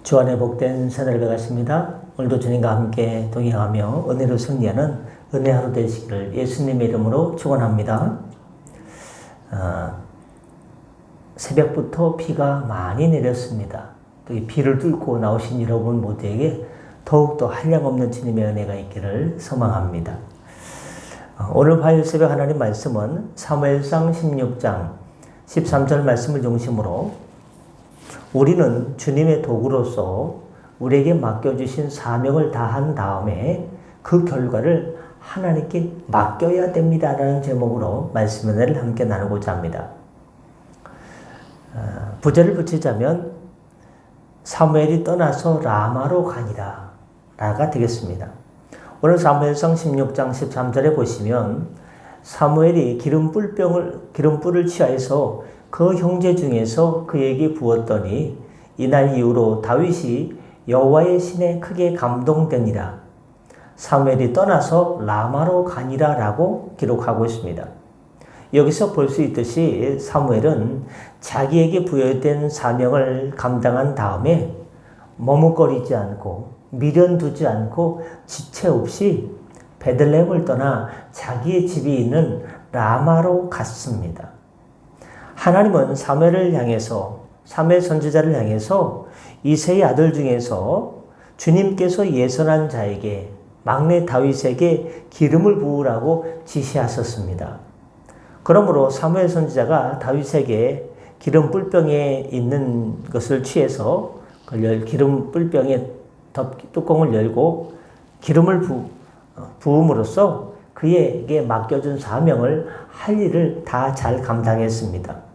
주 안에 복된 새날을 배웠습니다. 오늘도 주님과 함께 동행하며 은혜로 승리하는 은혜 하루 되시기를 예수님의 이름으로 축원합니다. 새벽부터 비가 많이 내렸습니다. 또 이 비를 뚫고 나오신 여러분 모두에게 더욱더 한량없는 주님의 은혜가 있기를 소망합니다. 오늘 화요일 새벽 하나님 말씀은 사무엘상 16장 13절 말씀을 중심으로 우리는 주님의 도구로서 우리에게 맡겨주신 사명을 다한 다음에 그 결과를 하나님께 맡겨야 됩니다 라는 제목으로 말씀 은혜를 함께 나누고자 합니다. 부제를 붙이자면 사무엘이 떠나서 라마로 가니라 라가 되겠습니다. 오늘 사무엘상 16장 13절에 보시면 사무엘이 기름불을 취하여서 그 형제 중에서 그에게 부었더니 이날 이후로 다윗이 여호와의 신에 크게 감동되니라. 사무엘이 떠나서 라마로 가니라 라고 기록하고 있습니다. 여기서 볼 수 있듯이 사무엘은 자기에게 부여된 사명을 감당한 다음에 머뭇거리지 않고 미련두지 않고 지체 없이 베들레헴을 떠나 자기의 집이 있는 라마로 갔습니다. 하나님은 사무엘 선지자를 향해서 이새의 아들 중에서 주님께서 예선한 자에게 막내 다윗에게 기름을 부으라고 지시하셨습니다. 그러므로 사무엘 선지자가 다윗에게 기름 뿔병에 있는 것을 취해서 기름 뿔병의 뚜껑을 열고 기름을 부음으로써 그에게 맡겨준 사명을 할 일을 다 잘 감당했습니다.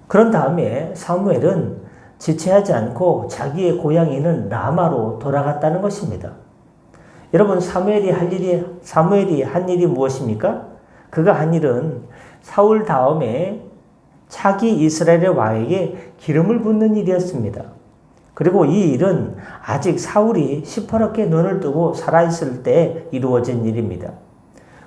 그런 다음에 사무엘은 지체하지 않고 자기의 고향이는 라마로 돌아갔다는 것입니다. 여러분, 사무엘이 한 일이 무엇입니까? 그가 한 일은 사울 다음에 차기 이스라엘의 왕에게 기름을 붓는 일이었습니다. 그리고 이 일은 아직 사울이 시퍼렇게 눈을 뜨고 살아있을 때 이루어진 일입니다.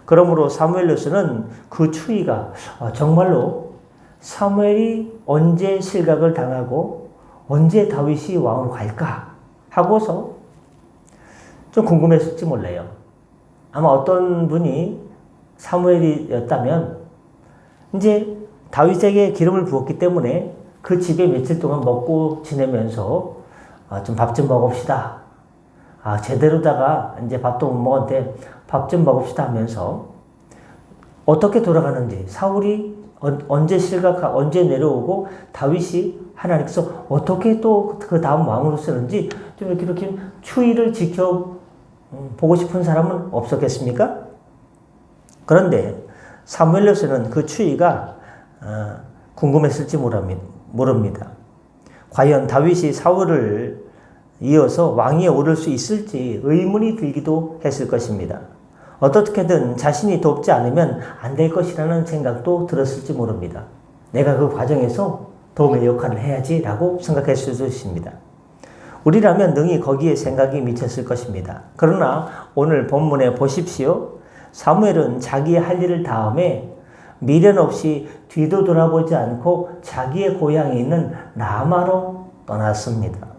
그러므로 사무엘로서는 그 추이가 정말로 사무엘이 언제 실각을 당하고 언제 다윗이 왕으로 갈까 하고서 좀 궁금했을지 몰라요. 아마 어떤 분이 사무엘이었다면 이제 다윗에게 기름을 부었기 때문에 그 집에 며칠 동안 먹고 지내면서 좀 밥 좀 먹읍시다. 제대로다가 이제 밥도 못 먹었는데 밥 좀 먹읍시다 하면서 어떻게 돌아가는지 사울이 언제 내려오고 다윗이 하나님께서 어떻게 또 그 다음 왕으로 쓰는지 좀 이렇게 추이를 지켜보고 싶은 사람은 없었겠습니까? 그런데 사무엘로서는 그 추이가 궁금했을지 모릅니다. 과연 다윗이 사울을 이어서 왕위에 오를 수 있을지 의문이 들기도 했을 것입니다. 어떻게든 자신이 돕지 않으면 안 될 것이라는 생각도 들었을지 모릅니다. 내가 그 과정에서 도움의 역할을 해야지 라고 생각했을 수도 있습니다. 우리라면 능히 거기에 생각이 미쳤을 것입니다. 그러나 오늘 본문에 보십시오. 사무엘은 자기의 할 일을 다음에 미련 없이 뒤도 돌아보지 않고 자기의 고향에 있는 라마로 떠났습니다.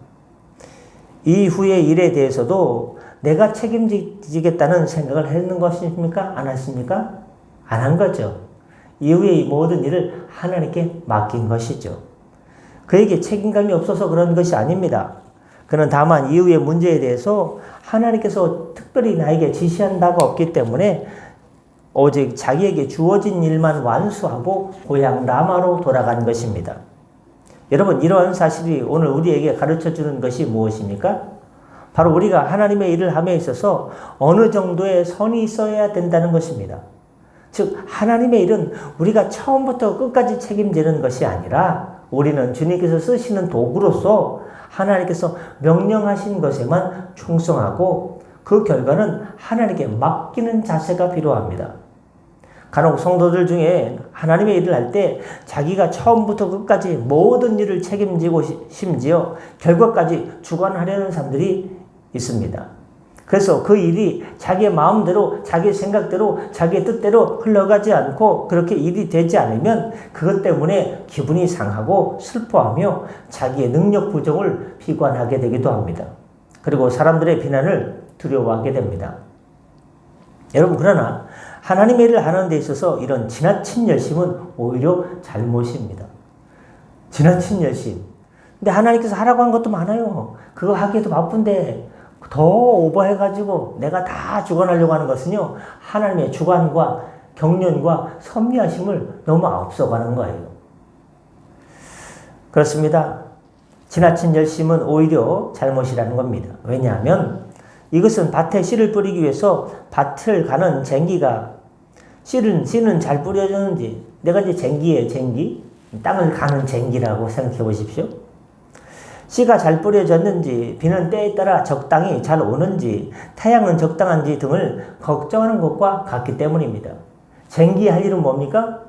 이후의 일에 대해서도 내가 책임지겠다는 생각을 했는 것입니까? 안 했습니까? 안 한 거죠. 이후의 모든 일을 하나님께 맡긴 것이죠. 그에게 책임감이 없어서 그런 것이 아닙니다. 그는 다만 이후의 문제에 대해서 하나님께서 특별히 나에게 지시한 바가 없기 때문에 오직 자기에게 주어진 일만 완수하고 고향 라마로 돌아간 것입니다. 여러분, 이러한 사실이 오늘 우리에게 가르쳐주는 것이 무엇입니까? 바로 우리가 하나님의 일을 함에 있어서 어느 정도의 선이 있어야 된다는 것입니다. 즉, 하나님의 일은 우리가 처음부터 끝까지 책임지는 것이 아니라 우리는 주님께서 쓰시는 도구로서 하나님께서 명령하신 것에만 충성하고 그 결과는 하나님께 맡기는 자세가 필요합니다. 간혹 성도들 중에 하나님의 일을 할 때 자기가 처음부터 끝까지 모든 일을 책임지고 심지어 결과까지 주관하려는 사람들이 있습니다. 그래서 그 일이 자기의 마음대로, 자기의 생각대로, 자기의 뜻대로 흘러가지 않고 그렇게 일이 되지 않으면 그것 때문에 기분이 상하고 슬퍼하며 자기의 능력 부족을 비관하게 되기도 합니다. 그리고 사람들의 비난을 두려워하게 됩니다. 여러분, 그러나 하나님의 일을 하는 데 있어서 이런 지나친 열심은 오히려 잘못입니다. 지나친 열심. 근데 하나님께서 하라고 한 것도 많아요. 그거 하기에도 바쁜데 더 오버해가지고 내가 다 주관하려고 하는 것은요, 하나님의 주관과 경륜과 섭리하심을 너무 앞서가는 거예요. 그렇습니다. 지나친 열심은 오히려 잘못이라는 겁니다. 왜냐하면 이것은 밭에 씨를 뿌리기 위해서 밭을 가는 쟁기가 씨는 잘 뿌려졌는지, 내가 이제 쟁기예요, 쟁기. 땅을 가는 쟁기라고 생각해 보십시오. 씨가 잘 뿌려졌는지, 비는 때에 따라 적당히 잘 오는지, 타양은 적당한지 등을 걱정하는 것과 같기 때문입니다. 쟁기 할 일은 뭡니까?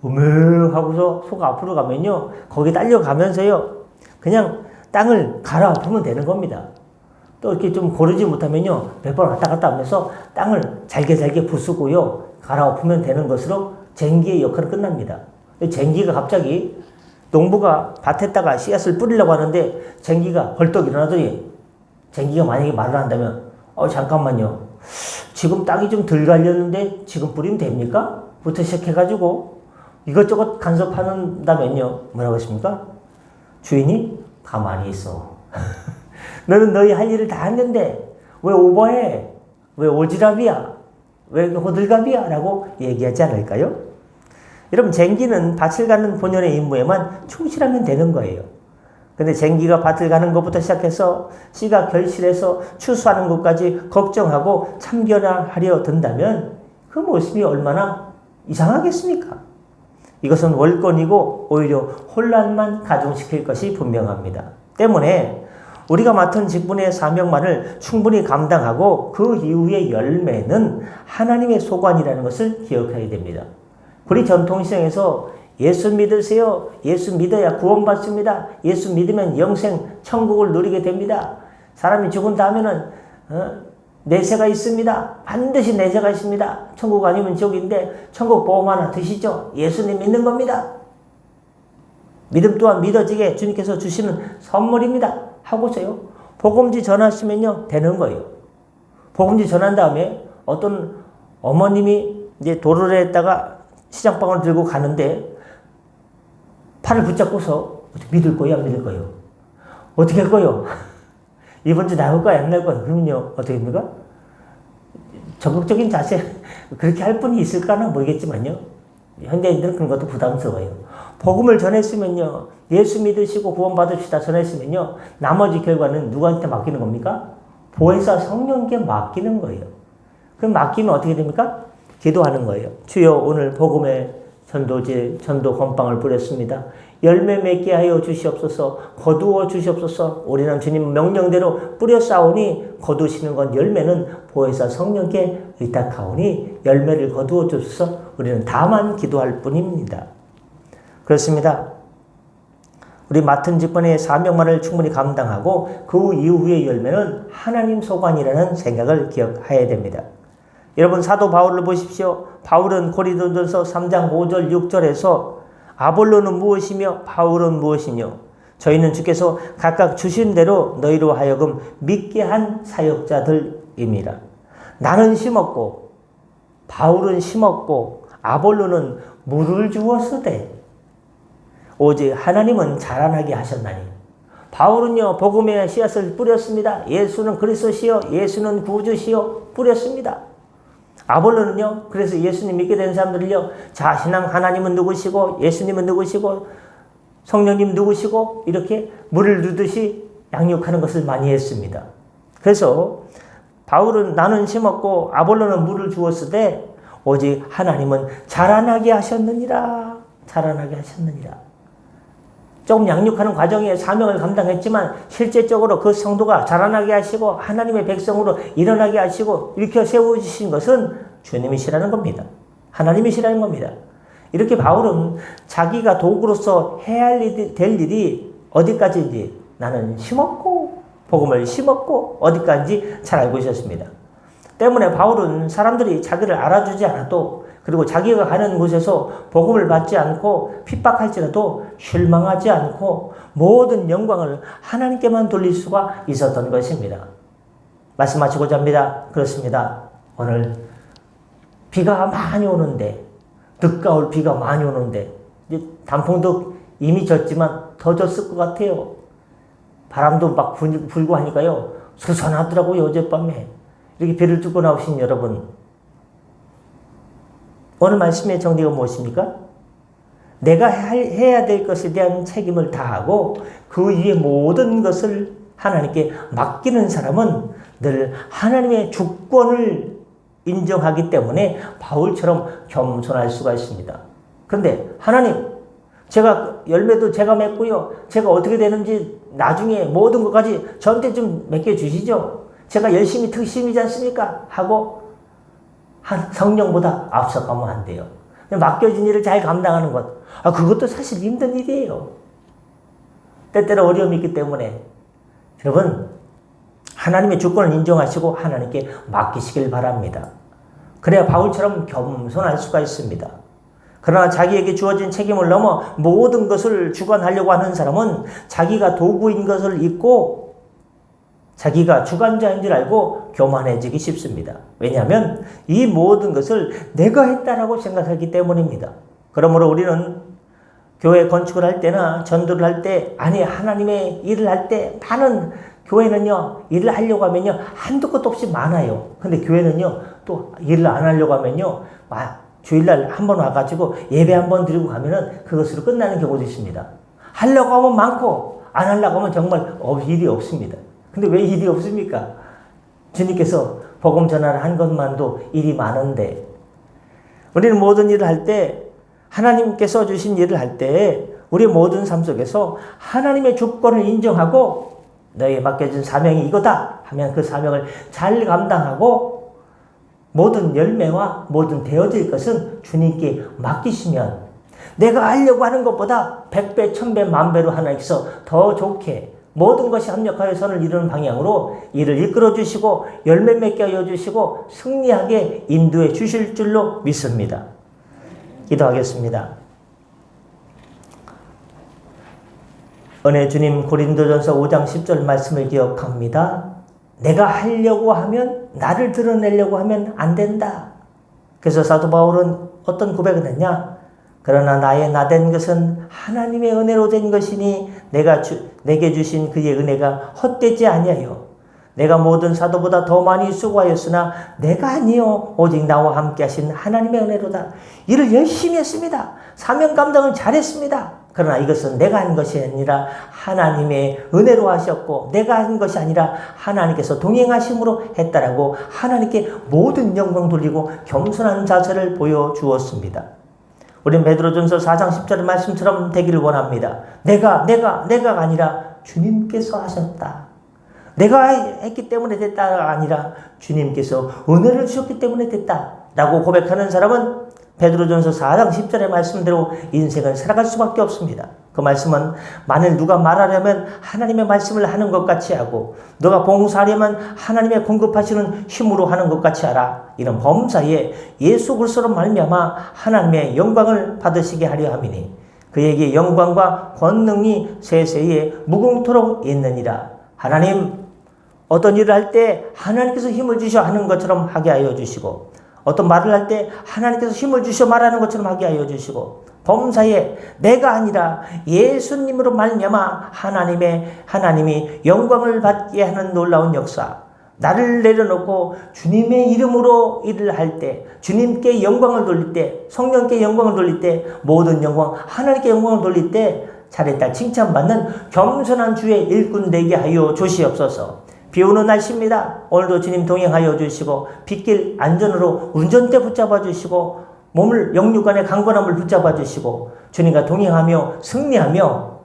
하고서 속 앞으로 가면요, 거기 딸려가면서요, 그냥 땅을 갈아엎으면 되는 겁니다. 또 이렇게 좀 고르지 못하면요, 몇 번 왔다 갔다 하면서 땅을 잘게 부수고요, 갈아엎으면 되는 것으로 쟁기의 역할은 끝납니다. 쟁기가 갑자기 농부가 밭에다가 씨앗을 뿌리려고 하는데 쟁기가 벌떡 일어나더니, 쟁기가 만약에 말을 한다면 잠깐만요, 지금 땅이 좀 덜 갈렸는데 지금 뿌리면 됩니까? 부터 시작해가지고 이것저것 간섭한다면요, 뭐라고 했습니까? 주인이 가만히 있어. 너는 너희 할 일을 다 했는데 왜 오버해? 왜 오지랖이야? 왜 호들갑이야? 라고 얘기하지 않을까요? 여러분, 쟁기는 밭을 가는 본연의 임무에만 충실하면 되는 거예요. 근데 쟁기가 밭을 가는 것부터 시작해서 씨가 결실해서 추수하는 것까지 걱정하고 참견하려 든다면 그 모습이 얼마나 이상하겠습니까? 이것은 월권이고 오히려 혼란만 가중시킬 것이 분명합니다. 때문에 우리가 맡은 직분의 사명만을 충분히 감당하고 그 이후의 열매는 하나님의 소관이라는 것을 기억해야 됩니다. 우리 전통시장에서 예수 믿으세요. 예수 믿어야 구원받습니다. 예수 믿으면 영생 천국을 누리게 됩니다. 사람이 죽은 다음에는 내세가 있습니다. 반드시 내세가 있습니다. 천국 아니면 지옥인데 천국 보험 하나 드시죠. 예수님 믿는 겁니다. 믿음 또한 믿어지게 주님께서 주시는 선물입니다. 하고서요, 복음지 전하시면요, 되는 거예요. 복음지 전한 다음에 어떤 어머님이 이제 도로를 했다가 시장방을 들고 가는데 팔을 붙잡고서 믿을 거예요, 안 믿을 거예요? 어떻게 할 거예요? 이번 주 나올 거야, 안 나올 거야? 그러면요, 어떻게 합니까? 적극적인 자세, 그렇게 할 분이 있을까는 모르겠지만요, 현대인들은 그런 것도 부담스러워요. 복음을 전했으면요, 예수 믿으시고 구원받으시다 전했으면요, 나머지 결과는 누구한테 맡기는 겁니까? 보혜사 성령께 맡기는 거예요. 그럼 맡기면 어떻게 됩니까? 기도하는 거예요. 주여, 오늘 복음의 전도 건빵을 뿌렸습니다. 열매 맺게 하여 주시옵소서. 거두어 주시옵소서. 우리는 주님 명령대로 뿌렸사오니 거두시는 건 열매는 보혜사 성령께 의탁하오니 열매를 거두어 주소서. 우리는 다만 기도할 뿐입니다. 그렇습니다. 우리 맡은 직분의 사명만을 충분히 감당하고 그 이후의 열매는 하나님 소관이라는 생각을 기억해야 됩니다. 여러분, 사도 바울을 보십시오. 바울은 고린도전서 3장 5절 6절에서 아볼로는 무엇이며 바울은 무엇이며 저희는 주께서 각각 주신 대로 너희로 하여금 믿게 한 사역자들입니다. 나는 심었고 바울은 심었고 아볼로는 물을 주었으되 오직 하나님은 자라나게 하셨나니. 바울은요, 복음의 씨앗을 뿌렸습니다. 예수는 그리스도시요, 예수는 구주시요 뿌렸습니다. 아볼로는요, 그래서 예수님 믿게 된 사람들을요, 자, 신앙 하나님은 누구시고 예수님은 누구시고 성령님 누구시고 이렇게 물을 두듯이 양육하는 것을 많이 했습니다. 그래서 바울은 나는 심었고 아볼로는 물을 주었으되 오직 하나님은 자라나게 하셨느니라. 자라나게 하셨느니라. 조금 양육하는 과정에 사명을 감당했지만 실제적으로 그 성도가 자라나게 하시고 하나님의 백성으로 일어나게 하시고 일으켜 세우신 것은 주님이시라는 겁니다. 하나님이시라는 겁니다. 이렇게 바울은 자기가 도구로서 해야 될 일이 어디까지인지 나는 심었고 복음을 심었고 어디까지 잘 알고 있었습니다. 때문에 바울은 사람들이 자기를 알아주지 않아도 그리고 자기가 가는 곳에서 복음을 받지 않고 핍박할지라도 실망하지 않고 모든 영광을 하나님께만 돌릴 수가 있었던 것입니다. 말씀하시고자 합니다. 그렇습니다. 오늘 비가 많이 오는데 늦가을 비가 많이 오는데 단풍도 이미 졌지만 더 졌을 것 같아요. 바람도 막 불고 하니까요. 수선하더라고요. 어젯밤에. 이렇게 비를 뚫고 나오신 여러분. 오늘 말씀의 정리가 무엇입니까? 내가 해야 될 것에 대한 책임을 다하고 그 이외의 모든 것을 하나님께 맡기는 사람은 늘 하나님의 주권을 인정하기 때문에 바울처럼 겸손할 수가 있습니다. 그런데 하나님, 제가 열매도 제가 맺고요. 제가 어떻게 되는지 나중에 모든 것까지 저한테 좀 맡겨주시죠. 제가 열심히 특심이지 않습니까? 하고 성령보다 앞서가면 안 돼요. 맡겨진 일을 잘 감당하는 것. 그것도 사실 힘든 일이에요. 때때로 어려움이 있기 때문에. 여러분, 하나님의 주권을 인정하시고 하나님께 맡기시길 바랍니다. 그래야 바울처럼 겸손할 수가 있습니다. 그러나 자기에게 주어진 책임을 넘어 모든 것을 주관하려고 하는 사람은 자기가 도구인 것을 잊고 자기가 주관자인 줄 알고 교만해지기 쉽습니다. 왜냐하면 이 모든 것을 내가 했다라고 생각하기 때문입니다. 그러므로 우리는 교회 건축을 할 때나 전도를 할 때, 아니 하나님의 일을 할 때 많은 교회는요, 일을 하려고 하면요, 한도 끝도 없이 많아요. 근데 교회는요, 또 일을 안 하려고 하면요, 주일날 한번 와가지고 예배 한번 드리고 가면은 그것으로 끝나는 경우도 있습니다. 하려고 하면 많고, 안 하려고 하면 정말 일이 없습니다. 근데 왜 일이 없습니까? 주님께서 복음 전하를 한 것만도 일이 많은데, 우리는 모든 일을 할 때, 하나님께서 주신 일을 할 때, 우리 모든 삶 속에서 하나님의 주권을 인정하고, 너희에 맡겨진 사명이 이거다 하면 그 사명을 잘 감당하고, 모든 열매와 모든 되어질 것은 주님께 맡기시면, 내가 하려고 하는 것보다 100배, 1000배, 만배로 하나님께서 더 좋게 모든 것이 합력하여 선을 이루는 방향으로 일을 이끌어 주시고 열매 맺게 하여 주시고 승리하게 인도해 주실 줄로 믿습니다. 기도하겠습니다. 은혜 주님, 고린도전서 5장 10절 말씀을 기억합니다. 내가 하려고 하면, 나를 드러내려고 하면 안 된다. 그래서 사도 바울은 어떤 고백을 했냐? 그러나 나의 나된 것은 하나님의 은혜로 된 것이니 내게 주신 그의 은혜가 헛되지 아니하여 내가 모든 사도보다 더 많이 수고하였으나 내가 아니요 오직 나와 함께 하신 하나님의 은혜로다. 일을 열심히 했습니다. 사명 감당을 잘했습니다. 그러나 이것은 내가 한 것이 아니라 하나님의 은혜로 하셨고 내가 한 것이 아니라 하나님께서 동행하심으로 했다라고 하나님께 모든 영광 돌리고 겸손한 자세를 보여주었습니다. 우리는 베드로전서 4장 10절의 말씀처럼 되기를 원합니다. 내가 아니라 주님께서 하셨다. 내가 했기 때문에 됐다가 아니라 주님께서 은혜를 주셨기 때문에 됐다 라고 고백하는 사람은 베드로전서 4장 10절의 말씀대로 인생을 살아갈 수밖에 없습니다. 그 말씀은 만일 누가 말하려면 하나님의 말씀을 하는 것 같이 하고 너가 봉사하려면 하나님의 공급하시는 힘으로 하는 것 같이 하라. 이런 범사에 예수 그리스도로 말미암아 하나님의 영광을 받으시게 하려 함이니 그에게 영광과 권능이 세세에 무궁토록 있느니라. 하나님, 어떤 일을 할 때 하나님께서 힘을 주셔 하는 것처럼 하게 하여 주시고 어떤 말을 할 때 하나님께서 힘을 주셔 말하는 것처럼 하게 하여 주시고 범사에 내가 아니라 예수님으로 말미암아 하나님이 영광을 받게 하는 놀라운 역사, 나를 내려놓고 주님의 이름으로 일을 할 때, 주님께 영광을 돌릴 때, 성령께 영광을 돌릴 때, 모든 영광 하나님께 영광을 돌릴 때 잘했다 칭찬받는 겸손한 주의 일꾼 되게 하여 주시옵소서. 비 오는 날씨입니다. 오늘도 주님 동행하여 주시고 빗길 안전으로 운전대 붙잡아 주시고 몸을 영육간의 강건함을 붙잡아 주시고 주님과 동행하며 승리하며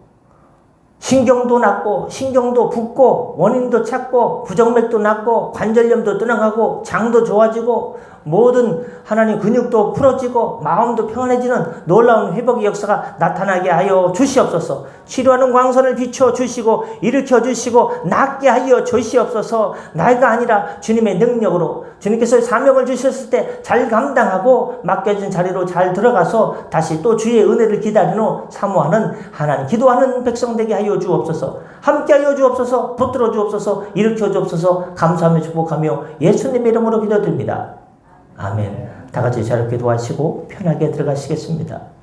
신경도 낫고 신경도 붓고 원인도 찾고 부정맥도 낫고 관절염도 떠나가고 장도 좋아지고 모든 하나님 근육도 풀어지고 마음도 평안해지는 놀라운 회복의 역사가 나타나게 하여 주시옵소서. 치료하는 광선을 비춰 주시고 일으켜 주시고 낫게 하여 주시옵소서. 나이가 아니라 주님의 능력으로 주님께서 사명을 주셨을 때 잘 감당하고 맡겨진 자리로 잘 들어가서 다시 또 주의 은혜를 기다리는 후 사모하는 하나님 기도하는 백성 되게 하여 주옵소서. 함께 하여 주옵소서. 붙들어 주옵소서. 일으켜 주옵소서. 감사하며 축복하며 예수님의 이름으로 기도드립니다. 아멘. 다 같이 자유롭게 기도하시고 편하게 들어가시겠습니다.